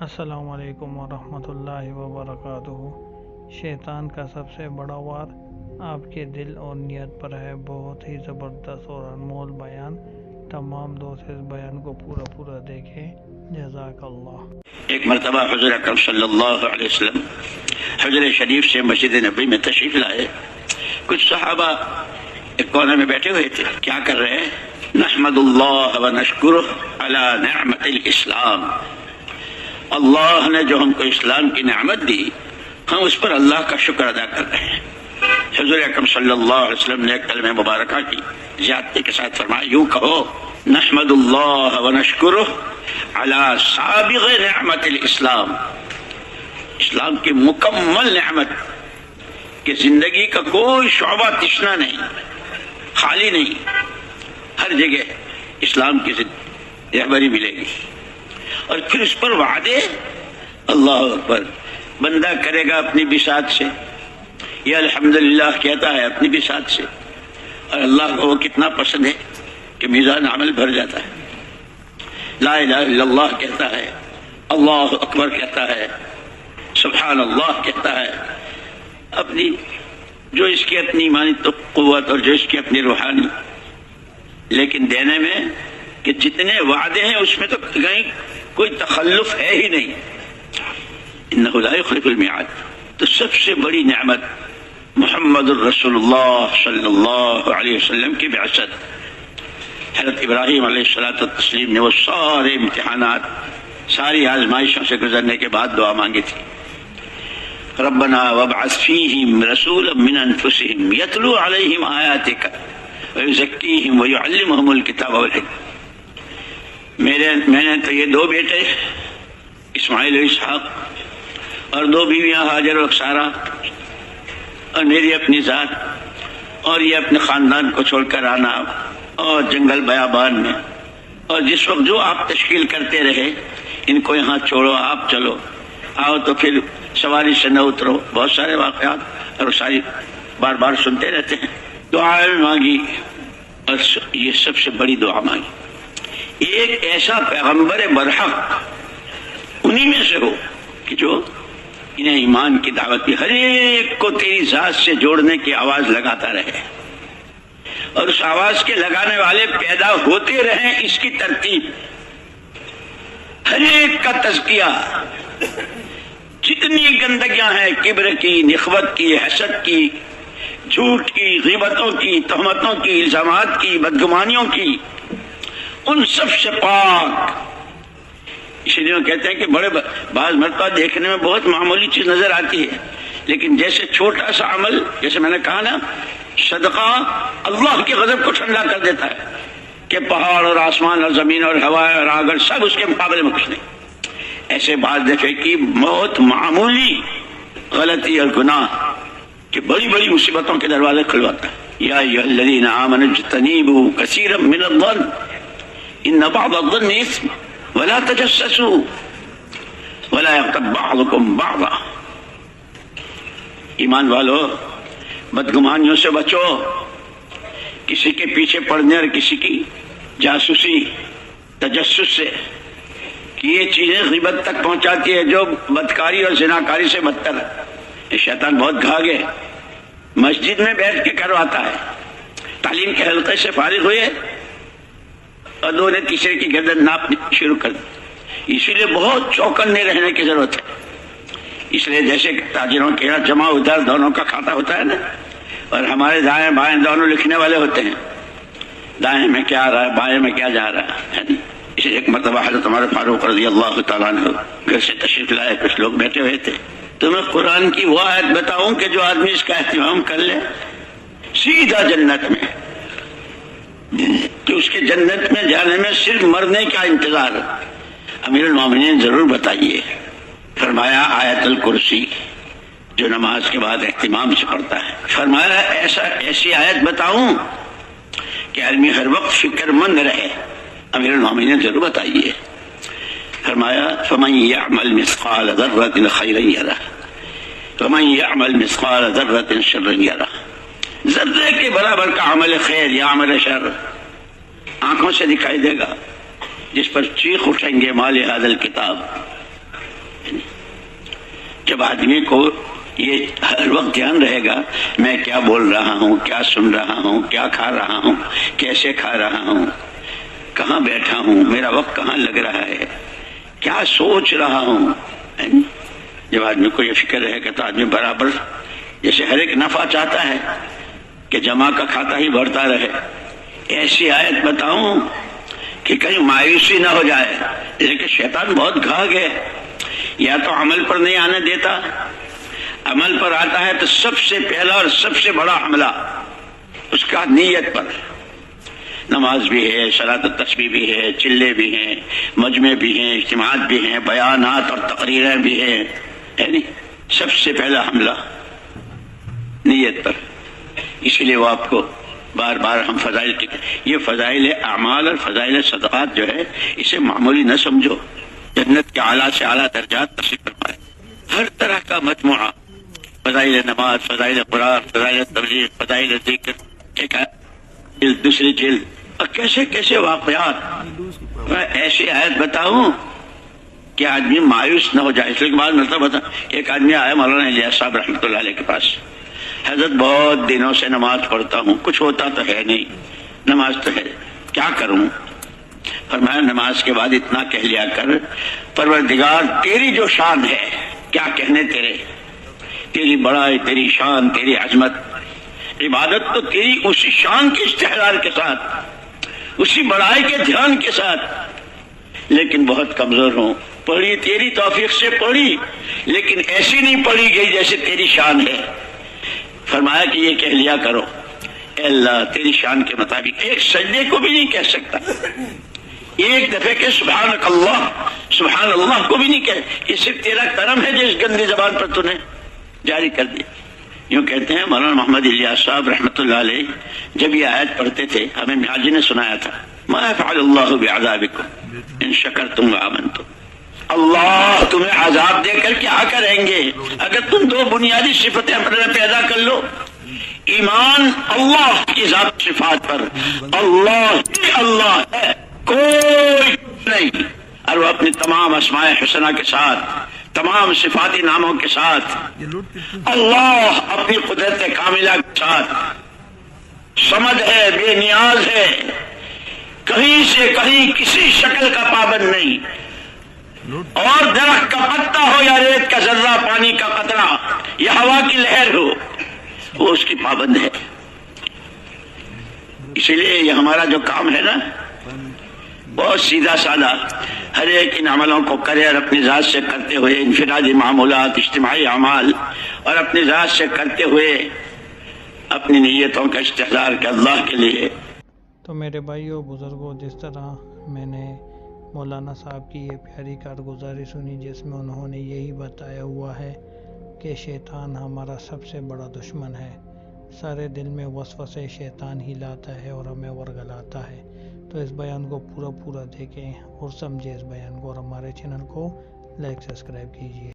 السلام علیکم ورحمۃ اللہ وبرکاتہ۔ شیطان کا سب سے بڑا وار آپ کے دل اور نیت پر ہے۔ بہت ہی زبردست اور انمول بیان۔ تمام دوست اس بیان کو پورا دیکھیں۔ جزاک اللہ۔ ایک مرتبہ حضور اکرم صلی اللہ علیہ وسلم حجر شریف سے مسجد نبوی میں تشریف لائے۔ کچھ صحابہ ایک کونے میں بیٹھے ہوئے تھے۔ کیا کر رہے ہیں؟ نحمد اللہ ونشکرہ علی نعمت الاسلام۔ اللہ نے جو ہم کو اسلام کی نعمت دی، ہم اس پر اللہ کا شکر ادا کر رہے ہیں۔ حضور اکرم صلی اللہ علیہ وسلم نے کلمہ مبارکہ کی زیادتی کے ساتھ فرمایا، یوں کہو نحمد اللہ ونشکرہ علی سابغ نعمت الاسلام۔ اسلام کی مکمل نعمت کہ زندگی کا کوئی شعبہ تشنا نہیں، خالی نہیں، ہر جگہ اسلام کی رہبری ملے گی۔ اور پھر اس پر وعدے، اللہ اکبر، بندہ کرے گا اپنی بساط سے، یہ الحمدللہ کہتا ہے اپنی بساط سے، اور اللہ کو وہ کتنا پسند ہے کہ میزان عمل بھر جاتا ہے۔ لا الہ الا اللہ کہتا ہے، اللہ اکبر کہتا ہے، سبحان اللہ کہتا ہے، اپنی جو اس کی اپنی ایمانی قوت اور جو اس کی اپنی روحانی، لیکن دینے میں کہ جتنے وعدے ہیں اس میں تو کہیں کوئی تخلف ہے ہی نہیں۔ انہ لا یخلف المیعاد۔ تو سب سے بڑی نعمت محمد الرسول اللہ صلی اللہ علیہ وسلم کی بعثت۔ حضرت ابراہیم علیہ الصلوۃ والتسلیم نے وہ سارے امتحانات، ساری آزمائشوں سے گزرنے کے بعد دعا مانگی تھی، ربنا وابعث فیہم رسولا من انفسہم یتلو علیہم آیاتک ویزکیہم ویعلمہم الکتاب والحکمہ۔ میں نے تو یہ دو بیٹے اسماعیل و اسحاق اور دو بیویاں ہاجر و سارہ، اور میری اپنی ذات، اور یہ اپنے خاندان کو چھوڑ کر آنا اور جنگل بیابان میں، اور جس وقت جو آپ تشکیل کرتے رہے، ان کو یہاں چھوڑو، آپ چلو، آؤ تو پھر سواری سے نہ اترو، بہت سارے واقعات اور ساری بار بار سنتے رہتے ہیں۔ دعا مانگی اور یہ سب سے بڑی دعا مانگی، ایک ایسا پیغمبر برحق انہی میں سے ہو کہ جو انہیں ایمان کی دعوت کی، ہر ایک کو تیری ذات سے جوڑنے کی آواز لگاتا رہے، اور اس آواز کے لگانے والے پیدا ہوتے رہیں، اس کی ترتیب، ہر ایک کا تزکیہ، جتنی گندگیاں ہیں کبر کی، نخوت کی، حسد کی، جھوٹ کی، غیبتوں کی، تہمتوں کی، الزامات کی، بدگمانیوں کی، ان سب سے پاک۔ اس لیے کہتے ہیں کہ بڑے بعض مرتبہ دیکھنے میں بہت معمولی چیز نظر آتی ہے، لیکن جیسے چھوٹا سا عمل، جیسے میں نے کہا نا، صدقہ اللہ کے غضب کو ٹھنڈا کر دیتا ہے، کہ پہاڑ اور آسمان اور زمین اور ہوائیں اور آگ سب اس کے مقابلے میں کچھ نہیں۔ ایسے بعض دفعے کی بہت معمولی غلطی اور گناہ کہ بڑی بڑی مصیبتوں کے دروازے کھلواتا ہے۔ یا ایھا الذین آمنوا اجتنبوا کثیرا من الظن ان بعض الظن اثم ولا تجسسوا ولا یغتب بعضکم بعضا۔ ایمان والو، بدگمانیوں سے بچو، کسی کے پیچھے پڑنے اور کسی کی جاسوسی، تجسس سے، کہ یہ چیزیں غیبت تک پہنچاتی ہے جو بدکاری اور زناکاری سے بدتر ہے۔ یہ شیطان بہت گھاگے مسجد میں بیٹھ کے کرواتا ہے، تعلیم کے حلقے سے فارغ ہوئے اور دو نے تیسرے کی گردن ناپنی شروع کر دی۔ اسی لیے بہت چوکنے رہنے کی ضرورت ہے۔ اس لیے جیسے تاجروں کے یہاں جمع ادھر دونوں کا کھاتا ہوتا ہے نا، اور ہمارے دائیں بائیں دونوں لکھنے والے ہوتے ہیں، دائیں میں کیا آ رہا ہے، بائیں میں کیا جا رہا ہے۔ اسے ایک مرتبہ حضرت عمر فاروق رضی اللہ تعالیٰ عنہ گھر سے تشریف لائے، کچھ لوگ بیٹھے ہوئے تھے۔ تو میں قرآن کی وہ آیت بتاؤں کہ جو آدمی اس کا اہتمام کر لے سیدھا جنت میں، کہ اس کے جنت میں جانے میں صرف مرنے کا انتظار۔ امیر المومنین ضرور بتائیے۔ فرمایا آیت الکرسی، جو نماز کے بعد اہتمام سے پڑھتا ہے۔ فرمایا ایسی آیت بتاؤں کہ آدمی ہر وقت فکر مند رہے۔ امیر المومنین ضرور بتائیے۔ فرمایا فمن یعمل مثقال ذرۃ خیرا یرہ ومن یعمل مثقال ذرۃ شرا یرہ۔ ذرے کے برابر کا عمل خیر یا عمل شر آنکھوں سے دکھائی دے گا، جس پر چیخ اٹھیں گے مال ھذا الکتاب، جب آدمی کو یہ ہر وقت دھیان رہے گا میں کیا بول رہا ہوں، کیا سن رہا ہوں، کیا کھا رہا ہوں، کیسے کھا رہا ہوں، کہاں بیٹھا ہوں، میرا وقت کہاں لگ رہا ہے، کیا سوچ رہا ہوں، جب آدمی کو یہ فکر رہے گا تو آدمی برابر جیسے ہر ایک نفع چاہتا ہے کہ جمع کا کھاتا ہی بڑھتا رہے، ایسی آیت بتاؤں کہ کہیں مایوسی نہ ہو جائے، لیکن شیطان بہت گھاگ ہے، یا تو عمل پر نہیں آنے دیتا، عمل پر آتا ہے تو سب سے پہلا اور سب سے بڑا حملہ اس کا نیت پر۔ نماز بھی ہے، صلاۃ التسبیح بھی ہے، چلے بھی ہیں، مجمع بھی ہیں، اجتماعات بھی ہیں، بیانات اور تقریریں بھی ہیں، یعنی سب سے پہلا حملہ نیت پر۔ اسی لیے وہ آپ کو بار بار ہم فضائل کے یہ فضائل اعمال اور فضائل صدقات جو ہے اسے معمولی نہ سمجھو، جنت کے اعلیٰ سے اعلیٰ درجات نصیب فرمائے۔ ہر طرح کا مجموعہ، فضائل نماز، فضائل قرآن، فضائل تبلیغ، فضائل ذکر، ایک جلد دوسری جلد، اور کیسے کیسے واقعات۔ میں ایسی آیت بتاؤں کہ آدمی مایوس نہ ہو جائے۔ اس لیے بعد مطلب بتا، ایک آدمی آیا مولانا الیاس صاحب رحمۃ اللہ علیہ کے پاس، حضرت بہت دنوں سے نماز پڑھتا ہوں، کچھ ہوتا تو ہے نہیں، نماز تو ہے، کیا کروں؟ فرمایا نماز کے بعد اتنا کہہ لیا کر، پروردگار تیری جو شان ہے، کیا کہنے تیرے، تیری بڑائی، تیری شان، تیری عظمت، عبادت تو تیری اسی شان کے استحضار کے ساتھ، اسی بڑائی کے دھیان کے ساتھ، لیکن بہت کمزور ہوں، پڑھی تیری توفیق سے پڑھی، لیکن ایسی نہیں پڑھی گئی جیسے تیری شان ہے۔ فرمایا کہ یہ کہہ لیا کرو، اے اللہ تیری شان کے مطابق، ایک سجدے کو بھی نہیں کہہ سکتا، ایک دفعہ کہ سبحانک اللہ، سبحان اللہ کو بھی نہیں کہہ، یہ صرف تیرا کرم ہے جو اس گندی زبان پر تو نے جاری کر دیا۔ یوں کہتے ہیں مولانا محمد الیاس صاحب رحمۃ اللہ علیہ، جب یہ آیت پڑھتے تھے ہمیں میاں جی نے سنایا تھا، ما یفعل اللہ بعذابکم ان شکرتم وآمنتم، اللہ تمہیں عذاب دے کر کیا کریں گے اگر تم دو بنیادی صفتیں اپنے پیدا کر لو، ایمان اللہ کی ذات صفات پر، اللہ ہی اللہ ہے، کوئی نہیں، اور وہ اپنی تمام اسماء حسنہ کے ساتھ، تمام صفاتی ناموں کے ساتھ، اللہ اپنی قدرت کاملہ کے ساتھ صمد ہے، بے نیاز ہے، کہیں سے کہیں کسی شکل کا پابند نہیں، اور درخت کا پتا ہو یا ریت کا ذرہ، پانی کا قطرہ یا ہوا کی لہر ہو، وہ اس کی پابند ہے۔ اسی لیے یہ ہمارا جو کام ہے نا بہت سیدھا سادہ، ہر ایک ان عملوں کو کرے اور اپنی ذات سے کرتے ہوئے، انفرادی معمولات، اجتماعی اعمال، اور اپنی ذات سے کرتے ہوئے اپنی نیتوں کا استحضار کہ اللہ کے لیے۔ تو میرے بھائیوں بزرگوں، جس طرح میں نے مولانا صاحب کی یہ پیاری کارگزاری سنی جس میں انہوں نے یہی بتایا ہوا ہے کہ شیطان ہمارا سب سے بڑا دشمن ہے، سارے دل میں وسوسے شیطان ہی لاتا ہے اور ہمیں ورگلاتا ہے۔ تو اس بیان کو پورا دیکھیں اور سمجھیں اس بیان کو، اور ہمارے چینل کو لائک سبسکرائب کیجیے۔